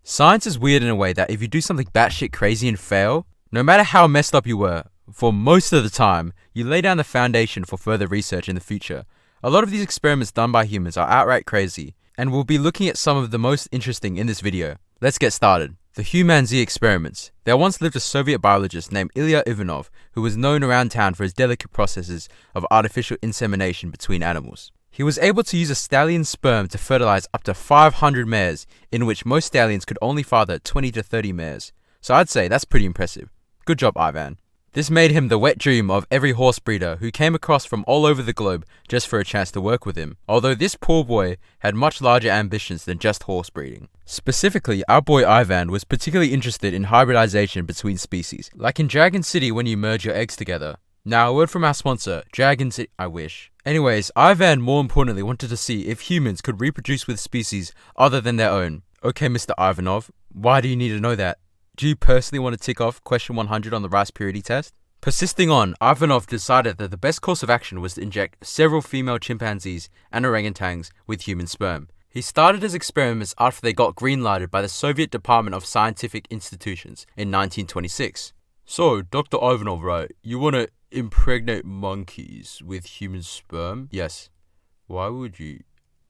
Science is weird in a way that if you do something batshit crazy and fail, no matter how messed up you were, for most of the time, you lay down the foundation for further research in the future. A lot of these experiments done by humans are outright crazy, and we'll be looking at some of the most interesting in this video. Let's get started. The Humanzee Experiments. There once lived a Soviet biologist named Ilya Ivanov who was known around town for his delicate processes of artificial insemination between animals. He was able to use a stallion's sperm to fertilize up to 500 mares, in which most stallions could only father 20 to 30 mares. So I'd say that's pretty impressive. Good job, Ivan. This made him the wet dream of every horse breeder who came across from all over the globe just for a chance to work with him, although this poor boy had much larger ambitions than just horse breeding. Specifically, our boy Ivan was particularly interested in hybridization between species, like in Dragon City when you merge your eggs together. Now, a word from our sponsor, Dragon City. I wish. Anyways, Ivan more importantly wanted to see if humans could reproduce with species other than their own. Okay, Mr. Ivanov, why do you need to know that? Do you personally want to tick off question 100 on the rice purity test? Persisting on, Ivanov decided that the best course of action was to inject several female chimpanzees and orangutans with human sperm. He started his experiments after they got green-lighted by the Soviet Department of Scientific Institutions in 1926. So, Dr. Ivanov, right, you want to impregnate monkeys with human sperm? Yes. Why would you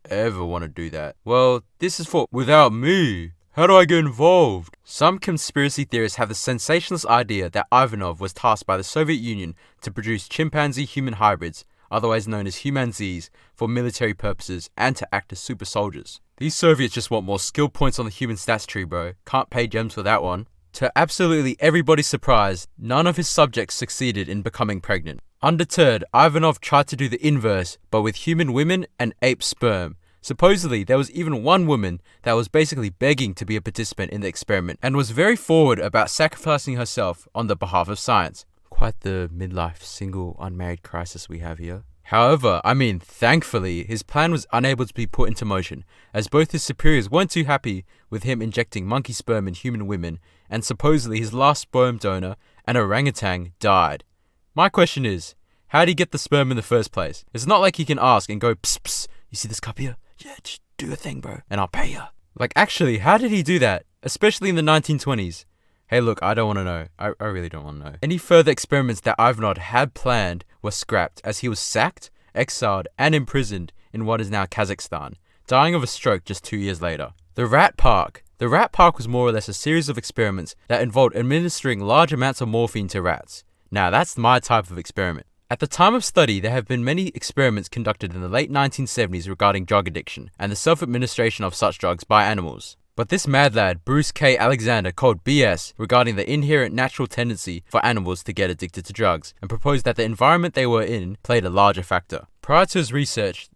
ever want to do that? Well, this is for without me. How do I get involved? Some conspiracy theorists have the sensationalist idea that Ivanov was tasked by the Soviet Union to produce chimpanzee-human hybrids, otherwise known as humanzees, for military purposes and to act as super soldiers. These Soviets just want more skill points on the human stats tree, bro. Can't pay gems for that one. To absolutely everybody's surprise, none of his subjects succeeded in becoming pregnant. Undeterred, Ivanov tried to do the inverse, but with human women and ape sperm. Supposedly, there was even one woman that was basically begging to be a participant in the experiment and was very forward about sacrificing herself on the behalf of science. Quite the midlife single unmarried crisis we have here. However, thankfully, his plan was unable to be put into motion, as both his superiors weren't too happy with him injecting monkey sperm in human women, and supposedly his last sperm donor, an orangutan, died. My question is, how did he get the sperm in the first place? It's not like he can ask and go, psst, psst, you see this cup here? Yeah, just do a thing, bro, and I'll pay you. Like, actually, how did he do that? Especially in the 1920s. Hey, look, I don't want to know. I really don't want to know. Any further experiments that Ivanov had planned were scrapped as he was sacked, exiled, and imprisoned in what is now Kazakhstan, dying of a stroke just 2 years later. The Rat Park. The Rat Park was more or less a series of experiments that involved administering large amounts of morphine to rats. Now, that's my type of experiment. At the time of study, there have been many experiments conducted in the late 1970s regarding drug addiction and the self-administration of such drugs by animals. But this mad lad, Bruce K. Alexander, called BS regarding the inherent natural tendency for animals to get addicted to drugs, and proposed that the environment they were in played a larger factor. Prior to his research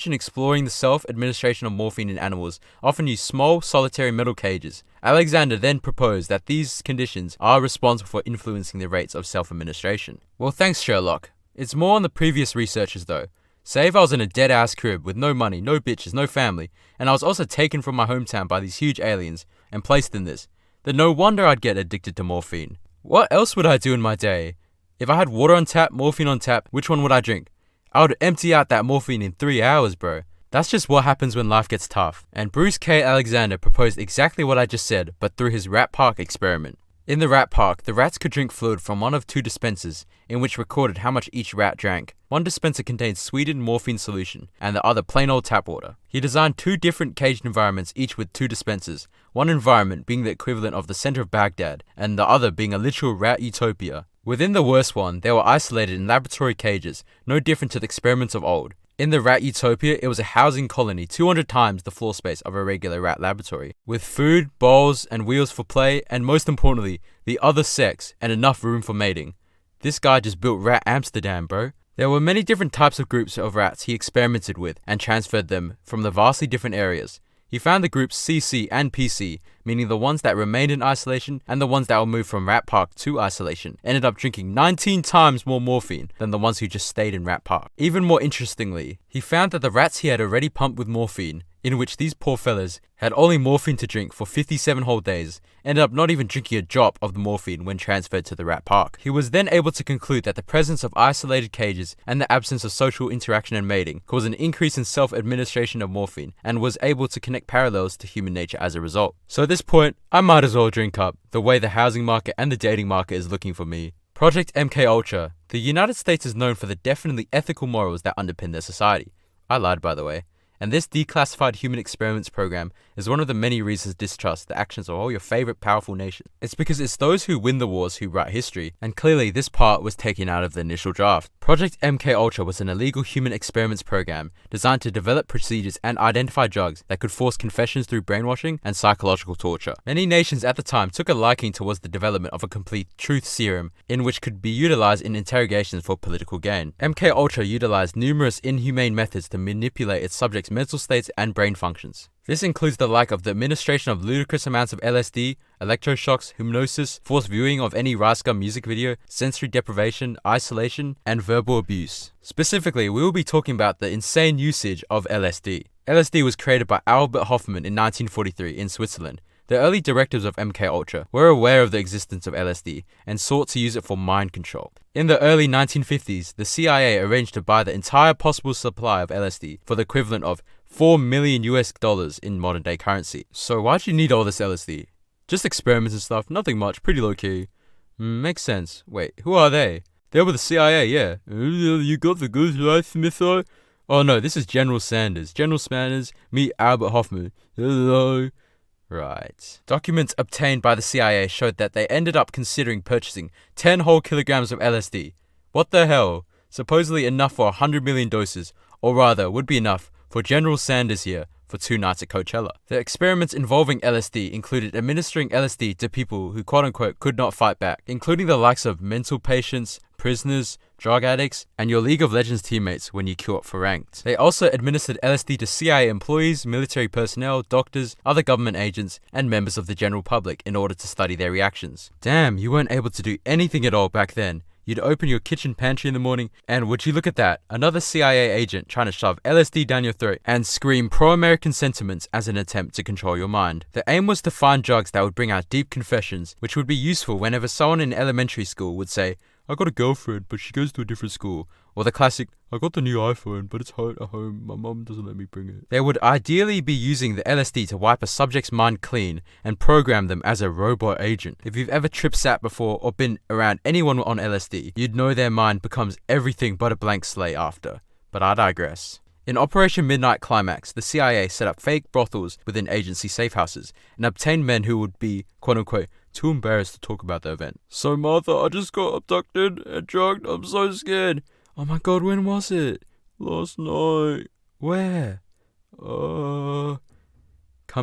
in exploring the self-administration of morphine in animals often used small, solitary metal cages. Alexander then proposed that these conditions are responsible for influencing the rates of self-administration. Well, thanks, Sherlock. It's more on the previous researchers though. Say if I was in a dead-ass crib with no money, no bitches, no family, and I was also taken from my hometown by these huge aliens and placed in this, then no wonder I'd get addicted to morphine. What else would I do in my day? If I had water on tap, morphine on tap, which one would I drink? I would empty out that morphine in 3 hours, bro. That's just what happens when life gets tough. And Bruce K. Alexander proposed exactly what I just said, but through his Rat Park experiment. In the Rat Park, the rats could drink fluid from one of 2 dispensers, in which recorded how much each rat drank. One dispenser contained sweetened morphine solution, and the other plain old tap water. He designed 2 different caged environments, each with 2 dispensers, one environment being the equivalent of the center of Baghdad, and the other being a literal rat utopia. Within the worst one, they were isolated in laboratory cages, no different to the experiments of old. In the rat utopia, it was a housing colony 200 times the floor space of a regular rat laboratory, with food, bowls, and wheels for play, and most importantly, the other sex and enough room for mating. This guy just built Rat Amsterdam, bro. There were many different types of groups of rats he experimented with and transferred them from the vastly different areas. He found the groups CC and PC, meaning the ones that remained in isolation and the ones that were moved from Rat Park to isolation, ended up drinking 19 times more morphine than the ones who just stayed in Rat Park. Even more interestingly, he found that the rats he had already pumped with morphine, in which these poor fellas had only morphine to drink for 57 whole days, ended up not even drinking a drop of the morphine when transferred to the Rat Park. He was then able to conclude that the presence of isolated cages and the absence of social interaction and mating caused an increase in self-administration of morphine, and was able to connect parallels to human nature as a result. So this point, I might as well drink up the way the housing market and the dating market is looking for me. Project MKUltra. The United States is known for the definitely ethical morals that underpin their society. I lied, by the way. And this declassified human experiments program is one of the many reasons to distrust the actions of all your favorite powerful nations. It's because it's those who win the wars who write history, and clearly this part was taken out of the initial draft. Project MKUltra was an illegal human experiments program designed to develop procedures and identify drugs that could force confessions through brainwashing and psychological torture. Many nations at the time took a liking towards the development of a complete truth serum in which could be utilized in interrogations for political gain. MKUltra utilized numerous inhumane methods to manipulate its subjects' mental states and brain functions. This includes the like of the administration of ludicrous amounts of LSD, electroshocks, hypnosis, forced viewing of any Rice Gum music video, sensory deprivation, isolation, and verbal abuse. Specifically, we will be talking about the insane usage of LSD. LSD was created by Albert Hofmann in 1943 in Switzerland. The early directives of MKUltra were aware of the existence of LSD and sought to use it for mind control. In the early 1950s, the CIA arranged to buy the entire possible supply of LSD for the equivalent of $4 million in modern day currency. So why'd you need all this LSD? Just experiments and stuff, nothing much, pretty low key. Makes sense. Wait, who are they? They were the CIA, yeah. You got the good life, Smitho? Oh no, this is General Sanders. General Sanders, meet Albert Hofmann. Hello. Right. Documents obtained by the CIA showed that they ended up considering purchasing 10 whole kilograms of LSD. What the hell? Supposedly enough for 100 million doses, or rather, would be enough for General Sanders here for 2 nights at Coachella. The experiments involving LSD included administering LSD to people who quote-unquote could not fight back, including the likes of mental patients, prisoners, drug addicts, and your League of Legends teammates when you queue up for ranked. They also administered LSD to CIA employees, military personnel, doctors, other government agents, and members of the general public in order to study their reactions. Damn, you weren't able to do anything at all back then. You'd open your kitchen pantry in the morning, and would you look at that, another CIA agent trying to shove LSD down your throat and scream pro-American sentiments as an attempt to control your mind. The aim was to find drugs that would bring out deep confessions, which would be useful whenever someone in elementary school would say, I got a girlfriend, but she goes to a different school. Or the classic, I got the new iPhone, but it's hot at home, my mum doesn't let me bring it. They would ideally be using the LSD to wipe a subject's mind clean and program them as a robot agent. If you've ever trip-sat before or been around anyone on LSD, you'd know their mind becomes everything but a blank slate after. But I digress. In Operation Midnight Climax, the CIA set up fake brothels within agency safe houses and obtained men who would be, quote-unquote, too embarrassed to talk about the event. So Martha, I just got abducted and drugged, I'm so scared. Oh my god, when was it? Last night. Where? Come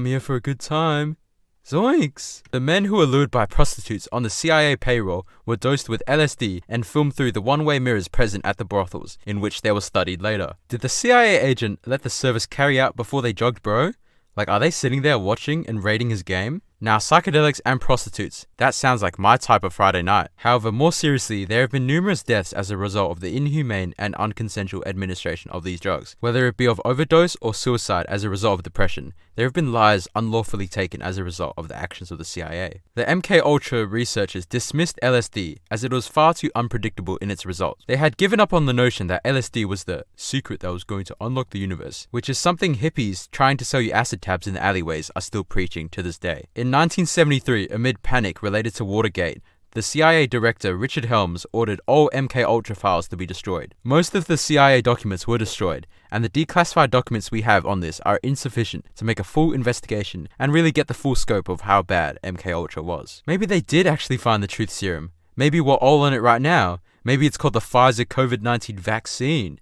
here for a good time. Zoinks! The men who were lured by prostitutes on the CIA payroll were dosed with LSD and filmed through the one-way mirrors present at the brothels, in which they were studied later. Did the CIA agent let the service carry out before they drugged bro? Like, are they sitting there watching and rating his game? Now, psychedelics and prostitutes, that sounds like my type of Friday night. However, more seriously, there have been numerous deaths as a result of the inhumane and unconsensual administration of these drugs. Whether it be of overdose or suicide as a result of depression, there have been lives unlawfully taken as a result of the actions of the CIA. The MKUltra researchers dismissed LSD as it was far too unpredictable in its results. They had given up on the notion that LSD was the secret that was going to unlock the universe, which is something hippies trying to sell you acid tabs in the alleyways are still preaching to this day. In 1973, amid panic related to Watergate, the CIA director Richard Helms ordered all MKUltra files to be destroyed. Most of the CIA documents were destroyed, and the declassified documents we have on this are insufficient to make a full investigation and really get the full scope of how bad MKUltra was. Maybe they did actually find the truth serum. Maybe we're all on it right now. Maybe it's called the Pfizer COVID-19 vaccine.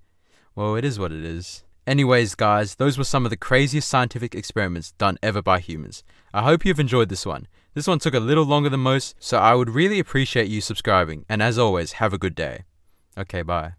Well, it is what it is. Anyways, guys, those were some of the craziest scientific experiments done ever by humans. I hope you've enjoyed this one. This one took a little longer than most, so I would really appreciate you subscribing, and as always, have a good day. Okay, bye.